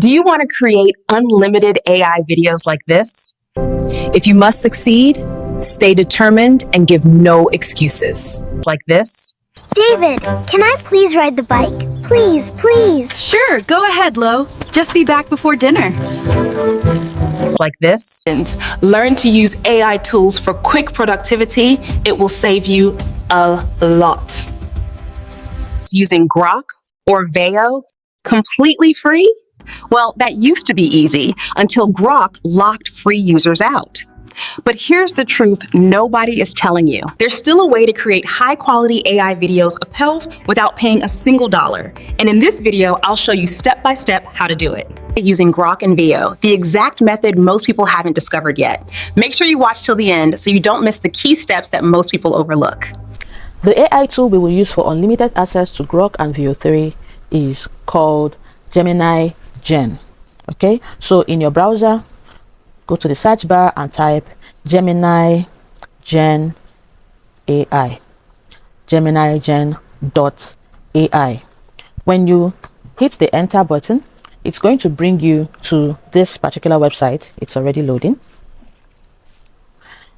Do you want to create unlimited AI videos like this? If you must succeed, stay determined and give no excuses. Like this? David, can I please ride the bike? Please, please. Sure, go ahead, Lo. Just be back before dinner. Like this? Learn to use AI tools for quick productivity. It will save you a lot. Using Grok or Veo completely free? Well, that used to be easy until Grok locked free users out. But here's the truth nobody is telling you. There's still a way to create high-quality AI videos of health without paying a single dollar. And in this video, I'll show you step-by-step how to do it. Using Grok and Veo, the exact method most people haven't discovered yet. Make sure you watch till the end so you don't miss the key steps that most people overlook. The AI tool we will use for unlimited access to Grok and Veo 3 is called Gemini Gen. Okay, so in your browser, go to the search bar and type Gemini Gen AI. Gemini Gen .ai. When you hit the enter button, it's going to bring you to this particular website. It's already loading.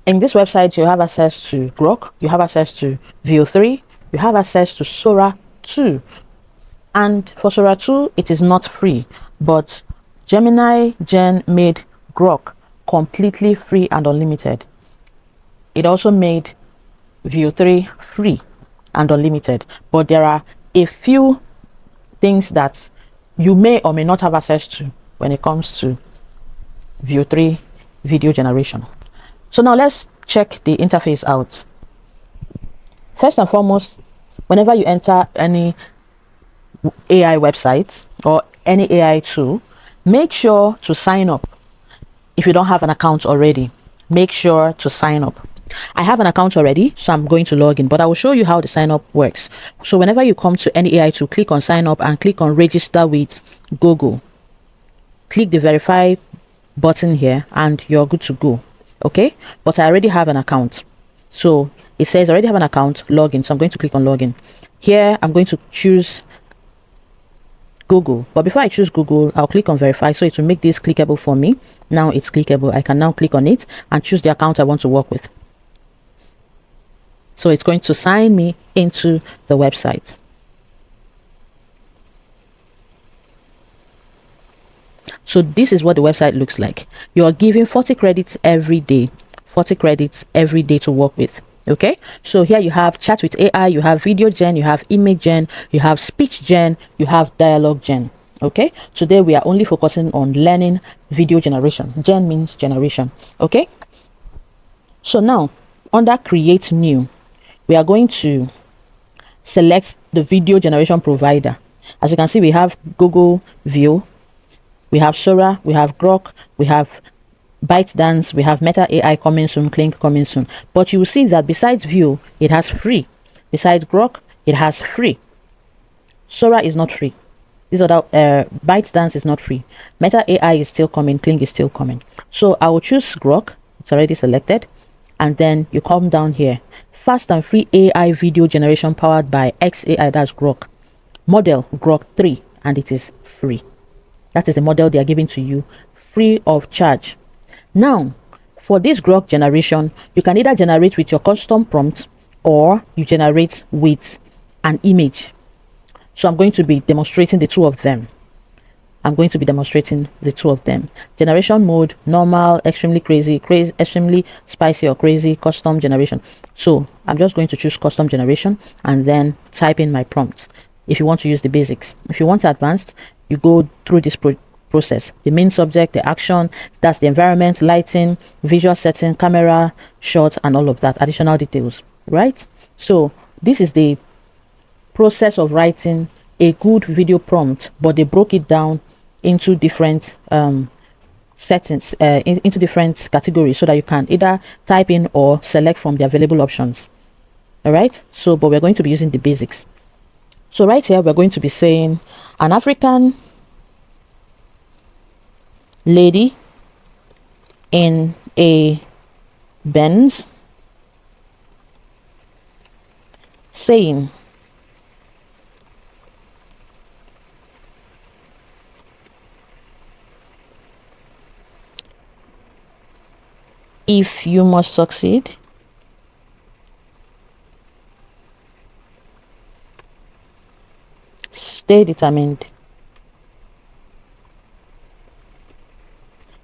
In this website, you have access to Grok, you have access to Veo 3, you have access to Sora 2. And for Sora 2, it is not free, but Gemini Gen made Grok completely free and unlimited. It also made Veo 3 free and unlimited, but there are a few things that you may or may not have access to when it comes to Veo 3 video generation. So now let's check the interface out. First and foremost, whenever you enter any AI website or any AI tool, make sure to sign up. If you don't have an account already, make sure to sign up. I have an account already, so I'm going to log in, but I will show you how the sign up works. So whenever you come to any AI tool, click on sign up and click on register with Google. Click the verify button here and you're good to go. Okay, but I already have an account, so it says I already have an account, login. So I'm going to click on login. Here I'm going to choose Google, but before I choose Google, I'll click on verify, so it will make this clickable for me. Now it's clickable. I can now click on it and choose the account I want to work with. So it's going to sign me into the website. So this is what the website looks like. You are given 40 credits every day. 40 credits every day to work with. Okay, so here you have chat with AI, you have video gen, you have image gen, you have speech gen, you have dialogue gen. Okay, today we are only focusing on learning video generation. Gen means generation. Okay, so now under create new, we are going to select the video generation provider. As you can see, we have Google Veo, we have Sora, we have Grok, we have ByteDance, we have Meta AI coming soon, Clink coming soon. But you will see that besides Veo, it has free. Besides Grok, it has free. Sora is not free. These other ByteDance is not free. Meta AI is still coming, Clink is still coming. So I will choose Grok. It's already selected. And then you come down here. Fast and free AI video generation powered by XAI, that's Grok. Model Grok 3, and it is free. That is the model they are giving to you free of charge. Now, for this Grok generation, you can either generate with your custom prompt or you generate with an image. So I'm going to be demonstrating the two of them. Generation mode, normal, extremely crazy, extremely spicy or crazy, custom generation. So I'm just going to choose custom generation and then type in my prompt. If you want to use the basics, if you want advanced, you go through this process. The main subject, the action, that's the environment, lighting, visual setting, camera, shots, and all of that, additional details, right? So this is the process of writing a good video prompt, but they broke it down into different settings, into different categories, so that you can either type in or select from the available options. All right, so but we're going to be using the basics. So right here, we're going to be saying an African lady in a Benz saying, If you must succeed, stay determined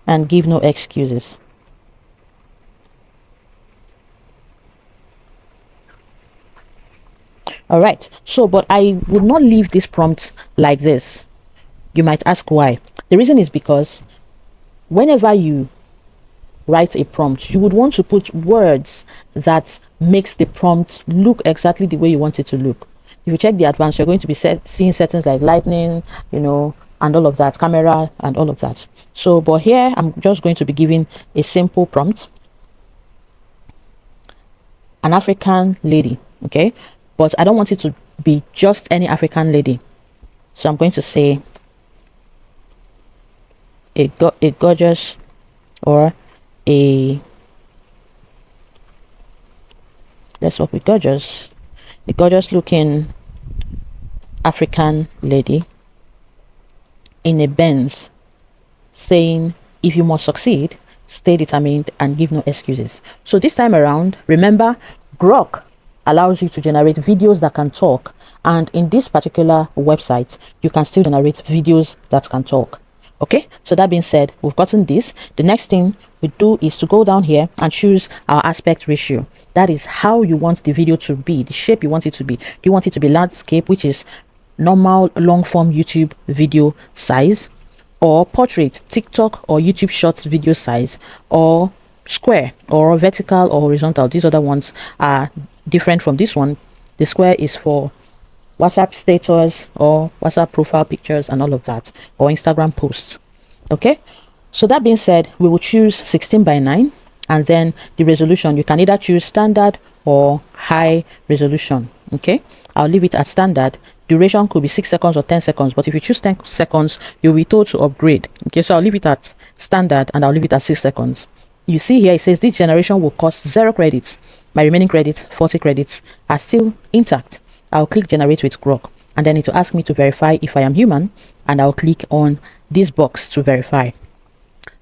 and give no excuses. All right, so but I would not leave this prompt like this. You might ask why. The reason is because whenever you write a prompt, you would want to put words that makes the prompt look exactly the way you want it to look. If you check the advanced, you're going to be seeing settings like lightning, you know, and all of that, camera and all of that. So but here I'm just going to be giving a simple prompt. An African lady, okay, but I don't want it to be just any African lady, so I'm going to say a gorgeous, or let's work with gorgeous, a gorgeous looking African lady in a Benz, saying, if you must succeed, stay determined and give no excuses. So this time around, remember, Grok allows you to generate videos that can talk, and in this particular website you can still generate videos that can talk. Okay, so that being said, we've gotten this. The next thing we do is to go down here and choose our aspect ratio. That is how you want the video to be, the shape you want it to be. Do you want it to be landscape, which is normal long form YouTube video size, or portrait, TikTok or YouTube shorts video size, or square, or vertical or horizontal? These other ones are different from this one. The square is for WhatsApp status or WhatsApp profile pictures and all of that, or Instagram posts. Okay, so that being said, we will choose 16:9, and then the resolution, you can either choose standard or high resolution. Okay, I'll leave it at standard. Duration could be 6 seconds or 10 seconds, but if you choose 10 seconds, you'll be told to upgrade. Okay, so I'll leave it at standard and I'll leave it at 6 seconds. You see here, it says this generation will cost 0 credits. My remaining credits, 40 credits, are still intact. I'll click generate with Grok, and then it will ask me to verify if I am human, and I'll click on this box to verify.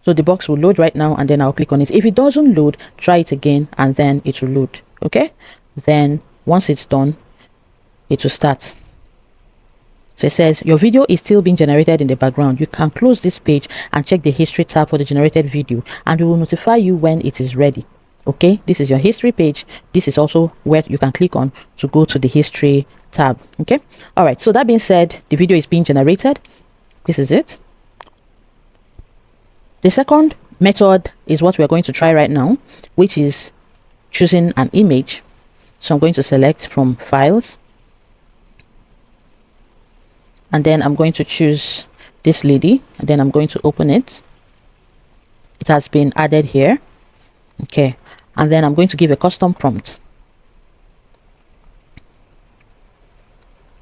So the box will load right now, and then I'll click on it. If it doesn't load, try it again and then it will load. Okay, then once it's done, it will start. So it says your video is still being generated in the background. You can close this page and check the history tab for the generated video, and we will notify you when it is ready. Okay, this is your history page. This is also where you can click on to go to the history tab. Okay, all right, so that being said, the video is being generated. This is it. The second method is what we are going to try right now, which is choosing an image. So I'm going to select from files, and then I'm going to choose this lady, and then I'm going to open it. It has been added here. Okay, and then I'm going to give a custom prompt.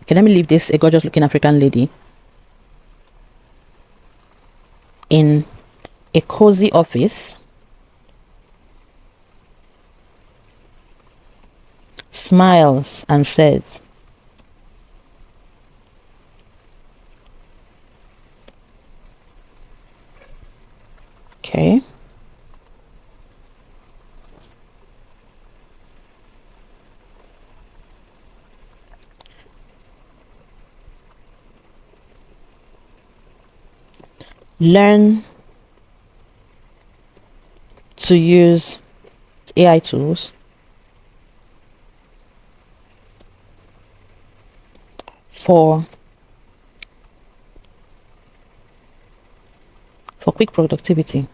Okay, let me leave this a gorgeous looking African lady in a cozy office, smiles and says, okay, learn to use AI tools for quick productivity.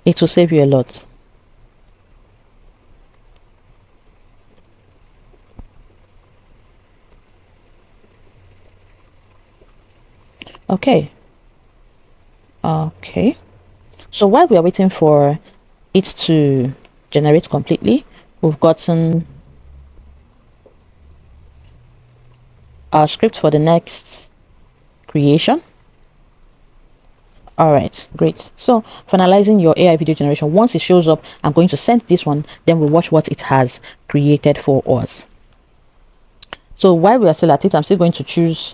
It will save you a lot. Okay, so while we are waiting for it to generate completely, we've gotten our script for the next creation. All right, great. So finalizing your AI video generation, once it shows up, I'm going to send this one, then we'll watch what it has created for us. So while we are still at it, I'm still going to choose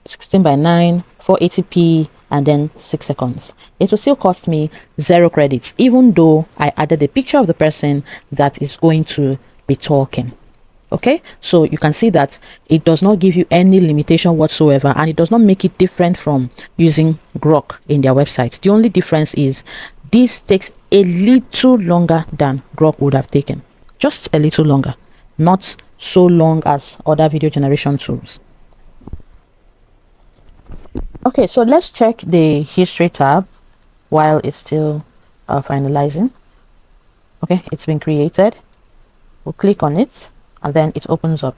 16:9 480p and then 6 seconds. It will still cost me 0 credits, even though I added a picture of the person that is going to be talking. Okay, so you can see that it does not give you any limitation whatsoever, and it does not make it different from using Grok in their website. The only difference is this takes a little longer than Grok would have taken, just a little longer, not so long as other video generation tools. Okay, so let's check the history tab while it's still finalizing. Okay, it's been created. We'll click on it and then it opens up.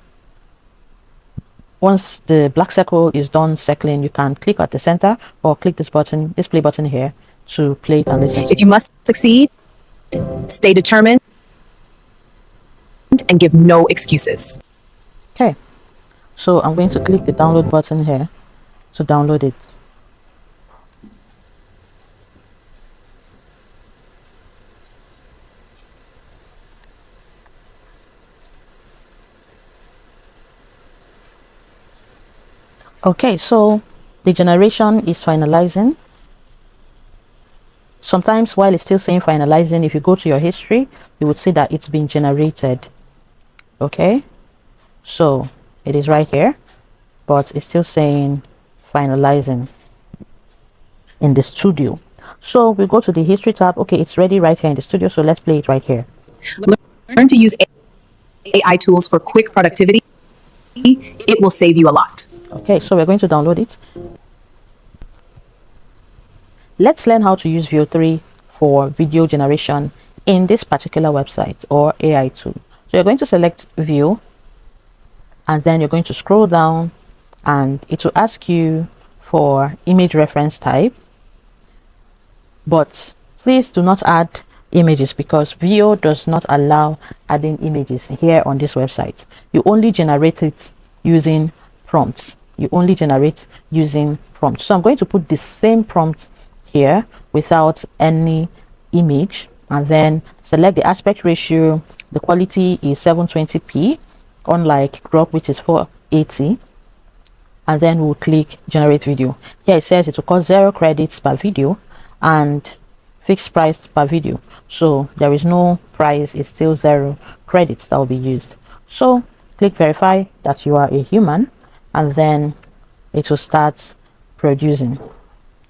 Once the black circle is done circling, you can click at the center or click this button, this play button here, to play it and listen. If you must succeed, stay determined and give no excuses. Okay, so I'm going to click the download button here to download it. Okay, so the generation is finalizing. Sometimes while it's still saying finalizing, if you go to your history, you would see that it's been generated. Okay, so it is right here, but it's still saying finalizing in the studio. So we go to the history tab. Okay, it's ready right here in the studio, so let's play it right here. Learn to use AI tools for quick productivity. It will save you a lot. Okay, so we're going to download it. Let's learn how to use Veo 3 for video generation in this particular website or AI tool. So you're going to select View, and then you're going to scroll down and it will ask you for image reference type. But please do not add images because Veo does not allow adding images here on this website. You only generate it using prompts. You only generate using prompts. So I'm going to put the same prompt here without any image, and then select the aspect ratio. The quality is 720p, unlike Grok, which is 480. And then we'll click generate video. Here it says it will cost 0 credits per video and fixed price per video. So there is no price, it's still 0 credits that will be used. So click verify that you are a human, and then it will start producing.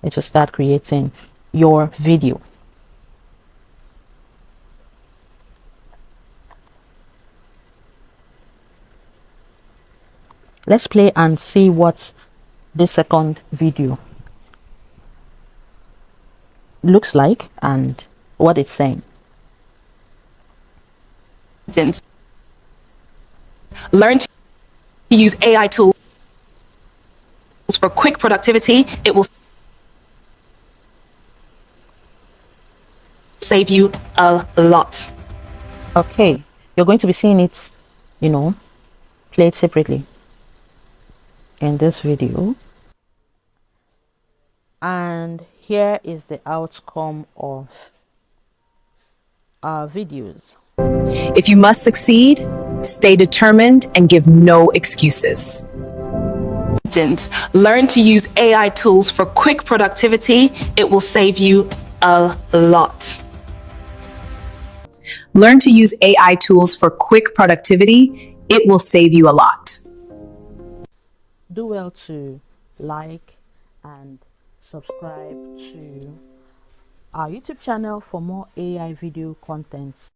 It will start creating your video. Let's play and see what this second video looks like and what it's saying. Learn to use AI tools for quick productivity. It will save you a lot. Okay, you're going to be seeing it, played separately in this video. And here is the outcome of our videos. If you must succeed, stay determined and give no excuses. Learn to use AI tools for quick productivity. It will save you a lot. Learn to use AI tools for quick productivity. It will save you a lot. Do well to like and subscribe to our YouTube channel for more AI video contents.